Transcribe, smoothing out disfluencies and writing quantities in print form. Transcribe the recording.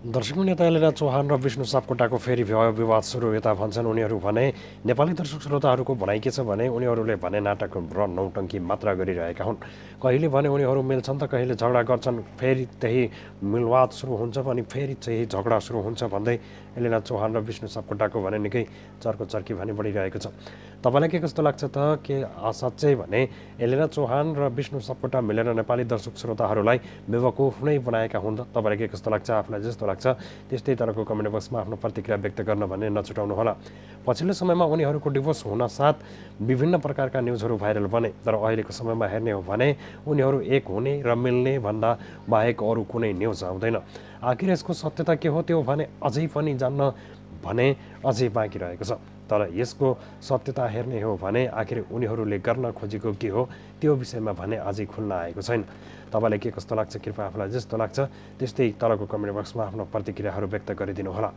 दर्शक नेता एलेना चौहान र विष्णु सापकोटाको फेरि विवाद सुरु यता भन्छन् उनीहरू भने नेपाली दर्शक श्रोताहरूको भनाइ के छ भने उनीहरूले भने नाटक र नौटङ्की मात्रा गरिरहेका हुन्। कहिले भने उनीहरू मिल्छन् त कहिले झगडा गर्छन्, फेरि त्यही मिलवाद सुरु हुन्छ भने फेरि चाहिँ झगडा सुरु हुन्छ भन्दै एलेना चौहान र विष्णु सापकोटाको भने निकै चर्को चर्की भने बढिरहेको छ। तपाईँलाई के कस्तो लाग्छ त के साँच्चै भने एलेना चौहान र विष्णु सापकोटा मिलेर नेपाली दर्शक श्रोताहरूलाई बेवकुफ नै बनाएका हुन् त? तपाईँलाई के कस्तो लाग्छ, आफूलाई जस्तो लाग्छ त्यस्तै तरको कमेन्ट बक्समा आफ्नो प्रतिक्रिया व्यक्त गर्न भने नछुटाउनुहोला। पछिल्लो समयमा उनीहरूको डिभोर्स हुन साथ विभिन्न प्रकारका न्युजहरू भाइरल बने, तर अहिलेको समयमा हेर्ने हो भने उनीहरू एक हुने र मिल्ने भन्दा बाहेक अरू कुनै न्युज आउँदैन। आखिर यसको सत्यता के हो त्यो भने अझै पनि जान्न भने अझै बाँकी रहेको छ। तर यसको सत्यता हेर्ने हो भने आखिर उनीहरूले गर्न खोजेको के हो त्यो विषयमा भने अझै खुल्न आएको छैन। तपाईँलाई के कस्तो लाग्छ, कृपया आफूलाई जस्तो लाग्छ त्यस्तै तलको कमेन्ट बक्समा आफ्नो प्रतिक्रियाहरू व्यक्त गरिदिनुहोला।